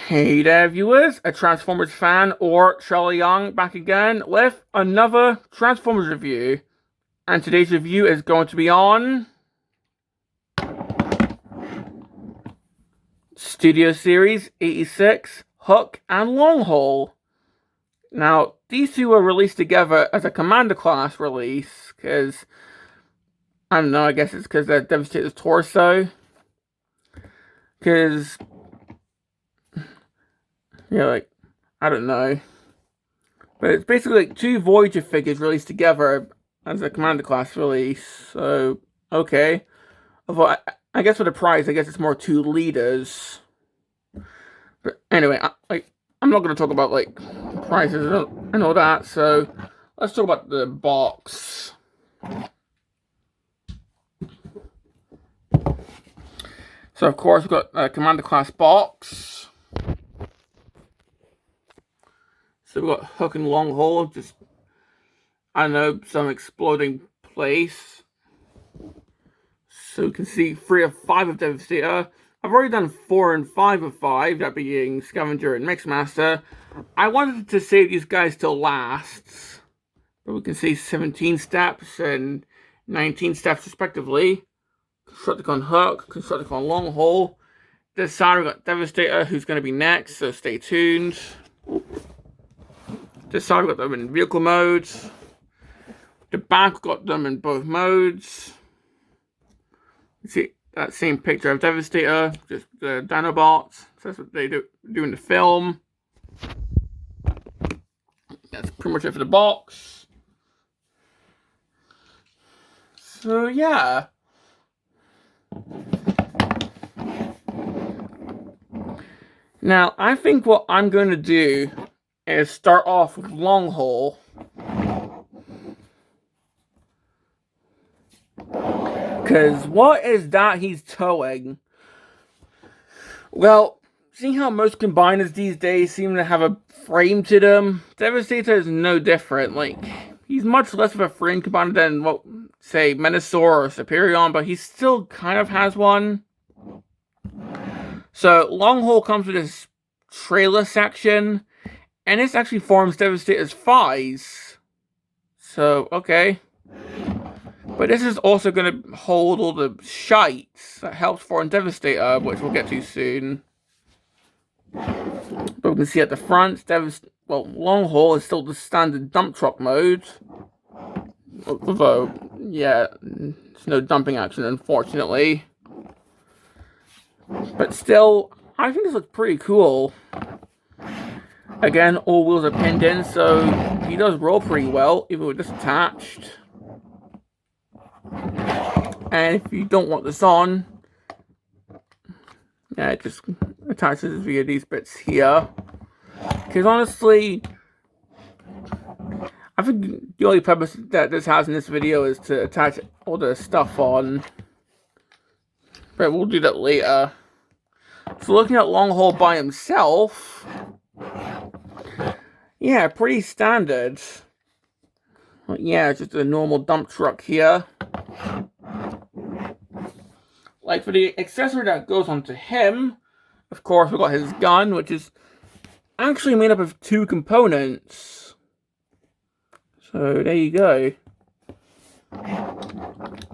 Hey there, viewers, a Transformers fan or Charlie Young back again with another Transformers review. And today's review is going to be on Studio Series 86, Hook and Longhaul. Now, these two were released together as a Commander Class release, because, I don't know, I guess it's because they're Devastator's torso. Because, I don't know. But it's basically like two Voyager figures released together as a Commander Class release. So, okay. Although, I guess for the prize, I guess it's more two leaders. But anyway, I'm not going to talk about, prices and all that. So, let's talk about the box. So, of course, we've got a Commander Class box. So we've got Hook and Longhaul, just, I don't know, some exploding place. So you can see 3 of 5 of Devastator. I've already done 4 and 5 of 5, that being Scavenger and Mixmaster. I wanted to save these guys till last, but we can see 17 steps and 19 steps respectively. Constructicon Hook, Constructicon Longhaul. This side we've got Devastator, who's going to be next, so stay tuned. This side, we've got them in vehicle modes. The back, we've got them in both modes. You see that same picture of Devastator, just the Dinobots. So that's what they do in the film. That's pretty much it for the box. So, yeah. Now, I think what I'm going to do is start off with Longhaul. Because what is that he's towing? Well, seeing how most combiners these days seem to have a frame to them, Devastator is no different. He's much less of a frame combiner than, say, Menasor or Superion, but he still kind of has one. So, Longhaul comes with this trailer section, and this actually forms Devastator's thighs. So, okay. But this is also going to hold all the shites that helps form Devastator, which we'll get to soon. But we can see at the front, Longhaul is still the standard dump truck mode. Although, yeah, there's no dumping action, unfortunately. But still, I think this looks pretty cool. Again, all wheels are pinned in, so he does roll pretty well, even with this attached. And if you don't want this on, yeah, it just attaches via these bits here. Because honestly, I think the only purpose that this has in this video is to attach all the stuff on. But we'll do that later. So looking at Longhaul by himself, yeah, pretty standard. Yeah, just a normal dump truck here. For the accessory that goes onto him, of course, we've got his gun, which is actually made up of 2 components. So, there you go.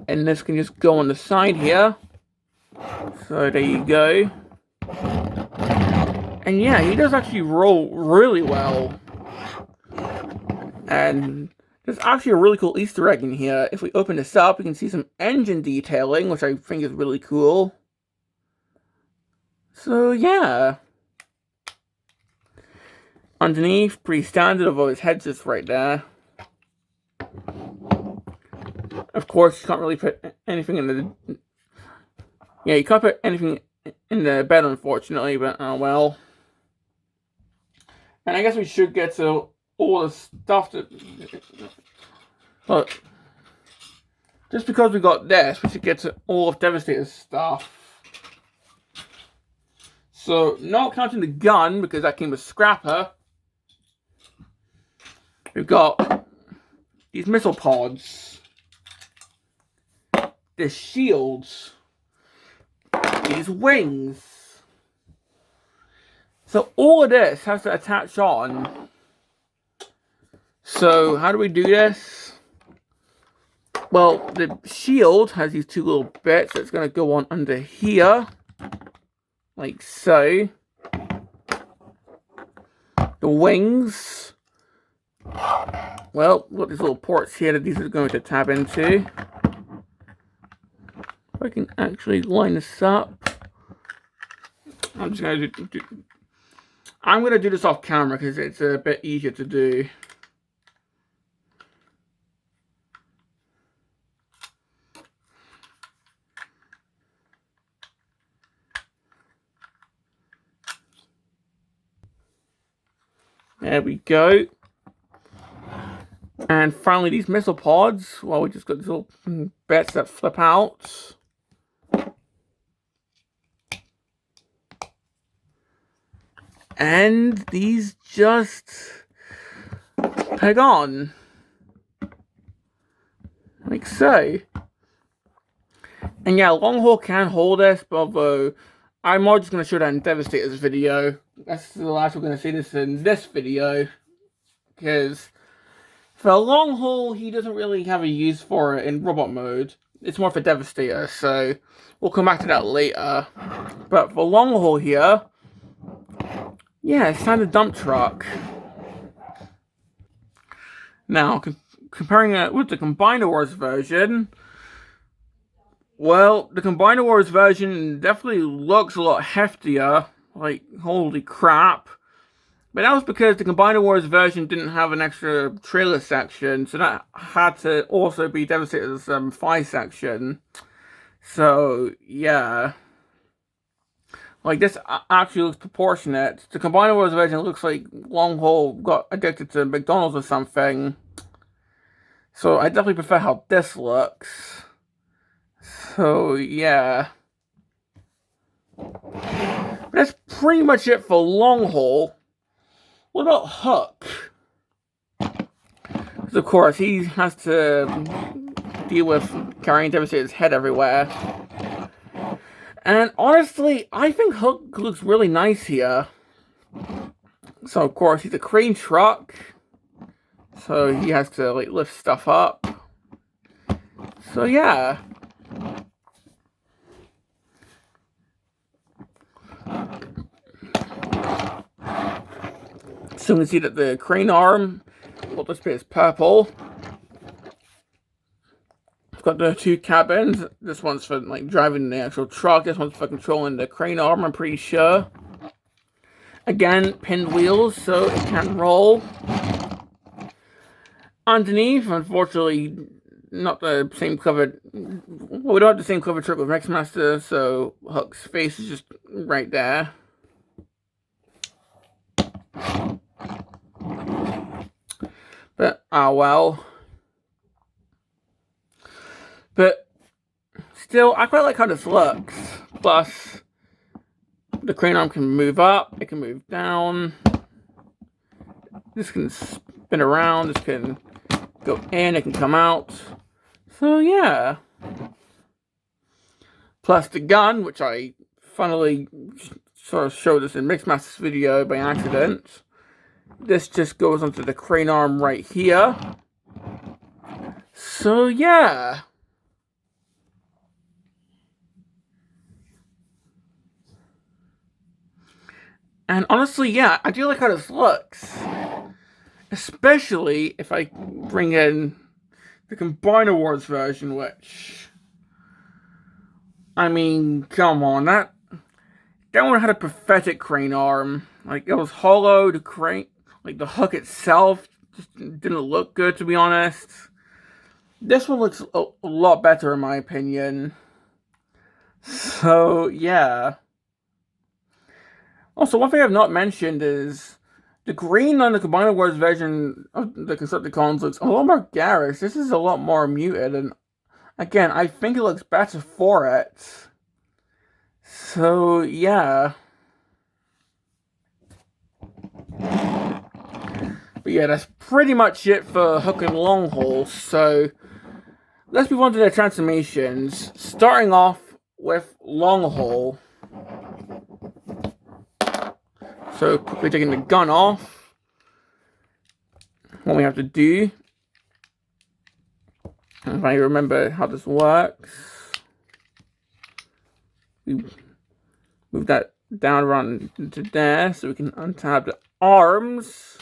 And this can just go on the side here. So, there you go. And yeah, he does actually roll really well. And there's actually a really cool Easter egg in here. If we open this up, we can see some engine detailing, which I think is really cool. So, yeah. Underneath, pretty standard, although his head's just right there. Of course, you can't really put anything in the... Yeah, you can't put anything in the bed, unfortunately, but oh well. And I guess we should get to all the stuff that... Look. Just because we got this, we should get to all of Devastator's stuff. So, not counting the gun, because that came with Scrapper. We've got these missile pods. The shields. These wings. So all of this has to attach on. So how do we do this? Well, the shield has these two little bits that's going to go on under here. Like so. The wings. Well, we've got these little ports here that these are going to tab into. If I can actually line this up. I'm just going to I'm going to do this off camera because it's a bit easier to do. There we go. And finally, these missile pods. Well, we just got these little bits that flip out. And these just peg on. Like so. And yeah, long haul can hold this, but although I'm more just going to show that in Devastator's video. That's the last we're going to see this in this video. Because for a long haul, he doesn't really have a use for it in robot mode. It's more for Devastator, so we'll come back to that later. But for long haul here, yeah, it's time to dump truck. Now, comparing it with the Combiner Wars version, well, the Combiner Wars version definitely looks a lot heftier. Like, holy crap. But that was because the Combiner Wars version didn't have an extra trailer section, so that had to also be Devastator's fight section. So, yeah. Like, this actually looks proportionate. The Combiner Wars version looks like Long Haul got addicted to McDonald's or something. So, I definitely prefer how this looks. So, yeah. But that's pretty much it for Long Haul. What about Hook? Because of course, he has to deal with carrying Devastator's head everywhere. And honestly, I think Hook looks really nice here. So of course, he's a crane truck. So he has to like lift stuff up. So yeah. So you can see that the crane arm, well, this bit is purple. It's got the two cabins. This one's for like driving the actual truck. This one's for controlling the crane arm, I'm pretty sure. Again, pinned wheels, so it can roll. Underneath, unfortunately, not the same covered. Well, we don't have the same cover truck with Mixmaster, so Hook's face is just right there. But, oh well. But, still, I quite like how this looks. Plus, the crane arm can move up, it can move down. This can spin around, this can go in, it can come out. So, yeah. Plus the gun, which I funnily sort of showed this in Mixmaster's video by accident. This just goes onto the crane arm right here. So, yeah. And honestly, yeah, I do like how this looks. Especially if I bring in the Combiner Wars version, which... I mean, come on, that one had a pathetic crane arm. Like, it was hollow, the crane... Like, the hook itself just didn't look good, to be honest. This one looks a lot better, in my opinion. So, yeah. Also, one thing I've not mentioned is the green on the Combiner Wars version of the Constructicons looks a lot more garish. This is a lot more muted, and again, I think it looks better for it. So, yeah. But yeah, that's pretty much it for Hook and Long Haul. So, let's move on to the transformations. Starting off with Long Haul. So quickly taking the gun off. What we have to do, if I remember how this works, we move that down around into there so we can untab the arms.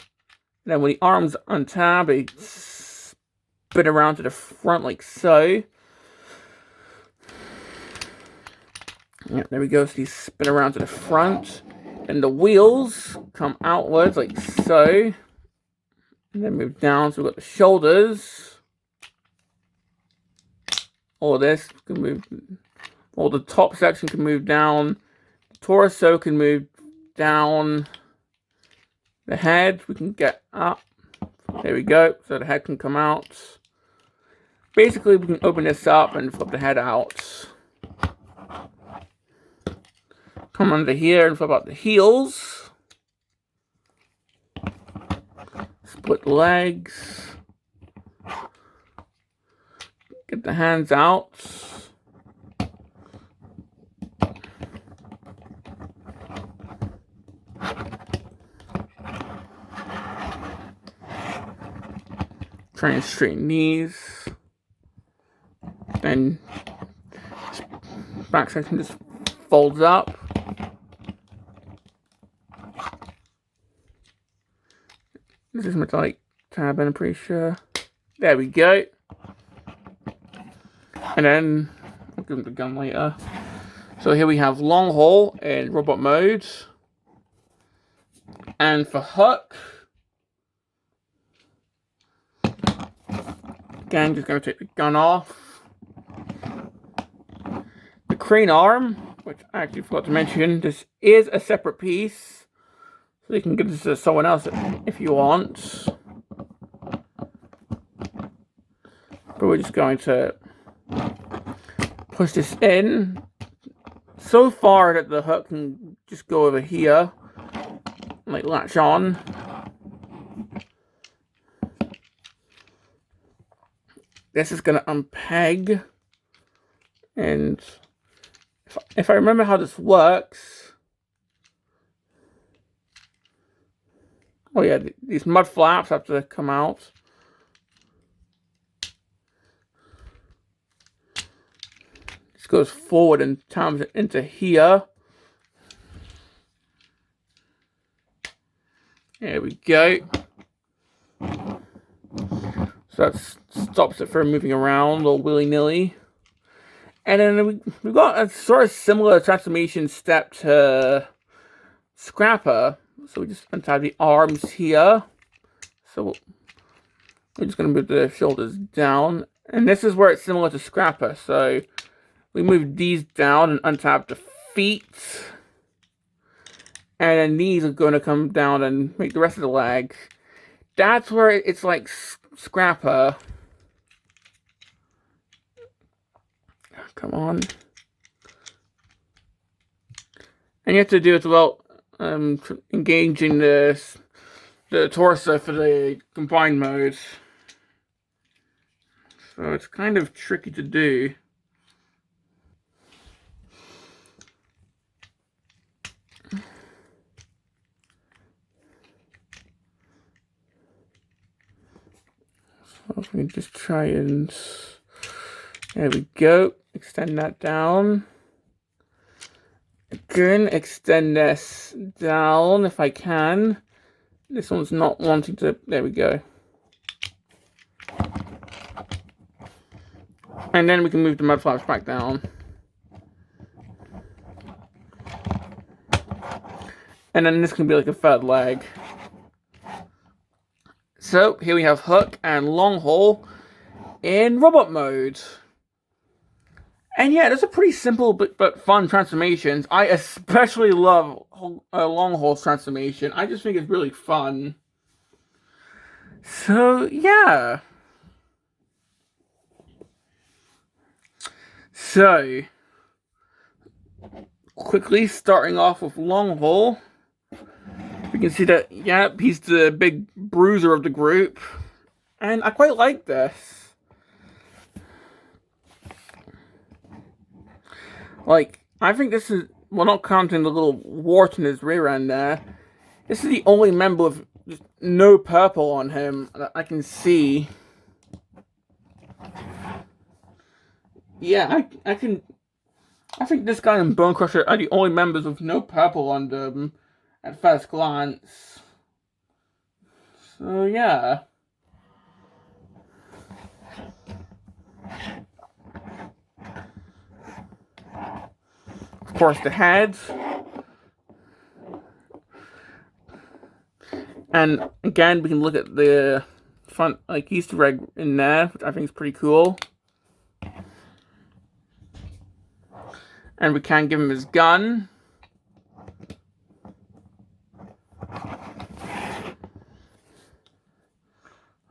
And then when the arms untab, they spin around to the front like so. Yeah, there we go. So these spin around to the front. And the wheels come outwards like so. And then move down. So we've got the shoulders. All this can move. All the top section can move down. The torso can move down. The head we can get up. There we go. So the head can come out. Basically, we can open this up and flip the head out. Come under here and flip out the heels. Split legs. Get the hands out. Try and straighten knees. Then back section just folds up. This is metallic tab, I'm pretty sure. There we go. And then I'll give him the gun later. So here we have long haul in robot mode. And for Hook, again, just going to take the gun off. The crane arm, which I actually forgot to mention, this is a separate piece. So you can give this to someone else if you want. But we're just going to push this in so far that the hook can just go over here, like latch on. This is going to unpeg. And if I remember how this works, oh yeah, these mud flaps have to come out. This goes forward and turns it into here. There we go. So that stops it from moving around all willy-nilly. And then we've got a sort of similar transformation step to Scrapper. So we just untie the arms here. So we're just going to move the shoulders down. And this is where it's similar to Scrapper. So we move these down and untap the feet. And then these are going to come down and make the rest of the legs. That's where it's like Scrapper. Come on. And you have to do it without engaging the torso for the combined mode. So it's kind of tricky to do. So if we just try and... There we go. Extend that down. Again, extend this down if I can. This one's not wanting to... There we go. And then we can move the mud flaps back down. And then this can be like a third leg. So, here we have Hook and Long Haul in robot mode. And yeah, those are pretty simple but fun transformations. I especially love Long Haul's transformation. I just think it's really fun. So, yeah. So, quickly starting off with Long Haul. We can see that, yep, he's the big bruiser of the group. And I quite like this. Like, I think this is, well, not counting the little wart in his rear end there, This is the only member with no purple on him that I can see. Yeah, I think this guy and Bone Crusher are the only members with no purple on them at first glance. So yeah. Of course, the heads. And again, we can look at the front like Easter egg in there, which I think is pretty cool. And we can give him his gun.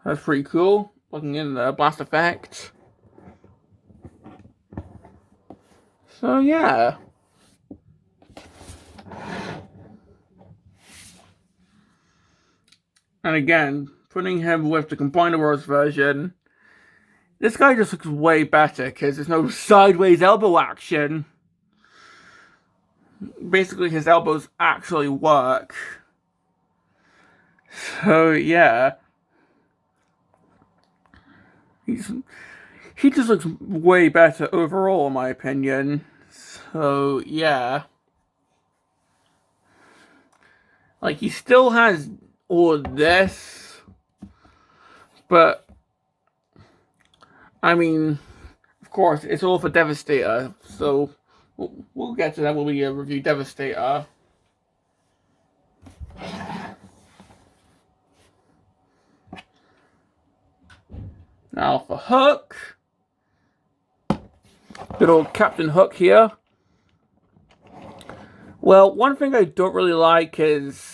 That's pretty cool. Looking in the blast effect. So yeah. And again, putting him with the Combiner Wars version, this guy just looks way better because there's no sideways elbow action. Basically, his elbows actually work. So yeah. He just looks way better overall, in my opinion. So yeah. Like, he still has all of this, but I mean, of course, it's all for Devastator, so we'll get to that when we review Devastator. Now for Hook. Good old Captain Hook here. Well, one thing I don't really like is,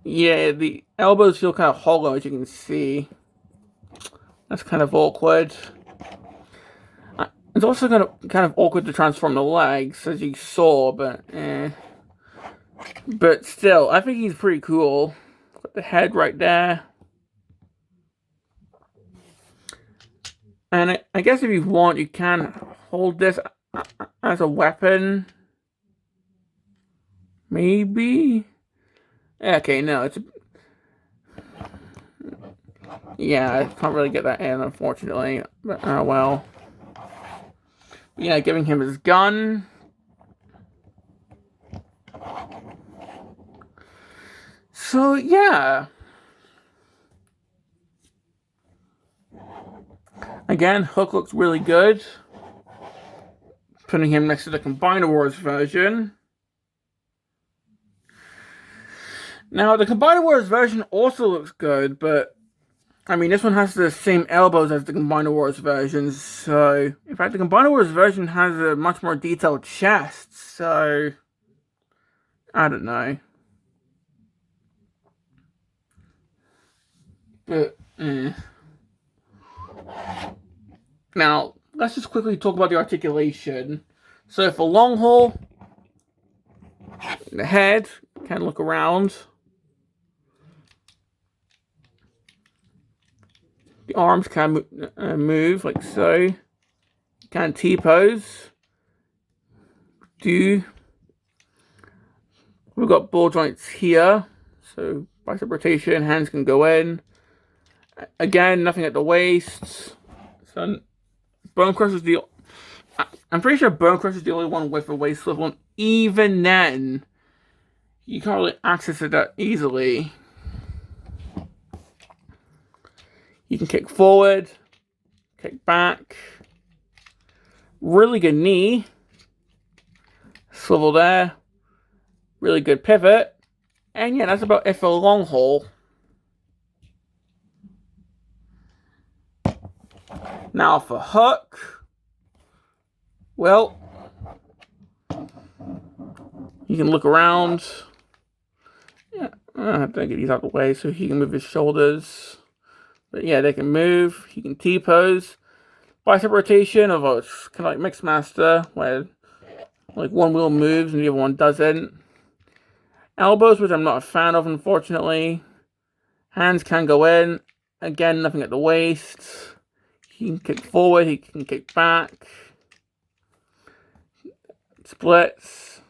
yeah, the elbows feel kind of hollow, as you can see. That's kind of awkward. It's also kind of awkward to transform the legs, as you saw, but But still, I think he's pretty cool. Got the head right there. And I guess if you want, you can hold this as a weapon. Maybe? Okay, no, it's... Yeah, I can't really get that in, unfortunately. But, well. Yeah, giving him his gun. So, yeah. Again, Hook looks really good. Putting him next to the Combiner Wars version. Now, the Combiner Wars version also looks good, but I mean, this one has the same elbows as the Combiner Wars version, so... In fact, the Combiner Wars version has a much more detailed chest, so... I don't know. But, Now, let's just quickly talk about the articulation. So, for long haul, the head can look around. The arms can move like so. You can T-pose. We've got ball joints here. So bicep rotation, hands can go in. Again, nothing at the waist. So Bone Crusher's I'm pretty sure Bone Crusher's the only one with a waist swivel. And even then, you can't really access it that easily. You can kick forward, kick back. Really good knee. Swivel there. Really good pivot. And yeah, that's about it for long haul. Now for Hook. Well, you can look around. Yeah, I have to get these out of the way so he can move his shoulders. But yeah, they can move. He can T-pose. Bicep rotation, although it's kind of like Mixmaster, where like one wheel moves and the other one doesn't. Elbows, which I'm not a fan of, unfortunately. Hands can go in. Again, nothing at the waist. He can kick forward, he can kick back. Splits.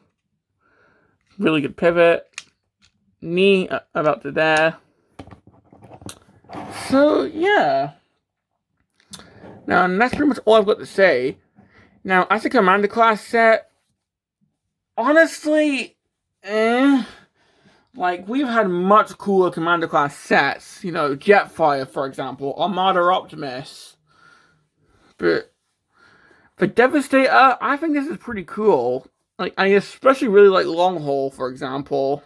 Really good pivot. knee about to there. So, yeah. Now, that's pretty much all I've got to say. Now, as a Commander class set, honestly, like, we've had much cooler Commander class sets. You know, Jetfire, for example, Armada Optimus. But for Devastator, I think this is pretty cool. Like, I especially really like Longhaul, for example.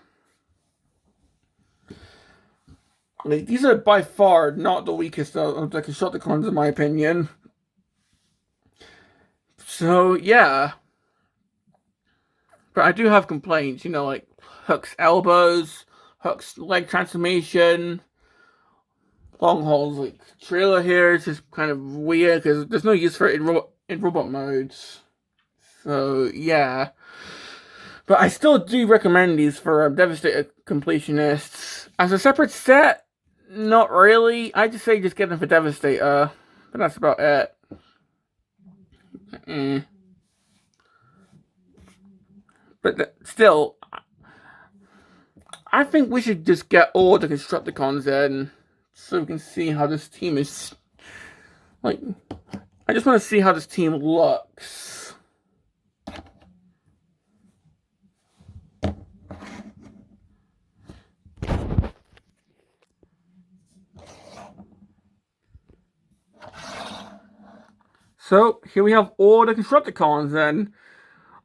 Like, these are by far not the weakest of the Constructicons, in my opinion. So, yeah. But I do have complaints, you know, like Hook's elbows, Hook's leg transformation, Longhaul's like trailer here is just kind of weird because there's no use for it in robot modes. So, yeah. But I still do recommend these for Devastator completionists. As a separate set, not really. I just say just get them for Devastator. But that's about it. But still, I think we should just get all the Constructicons in so we can see how this team is. Like, I just want to see how this team looks. So, here we have all the Constructicons, and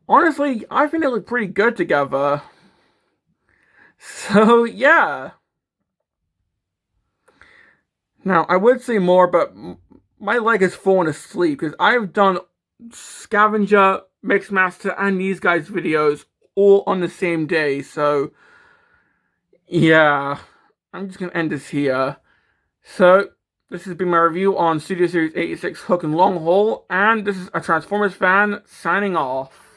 honestly, I think they look pretty good together. So, yeah. Now, I would say more, but my leg has fallen asleep, because I've done Scavenger, Mixmaster, and these guys' videos all on the same day, so yeah. I'm just going to end this here. So, this has been my review on Studio Series 86 Hook and Longhaul, and this is a Transformers fan signing off.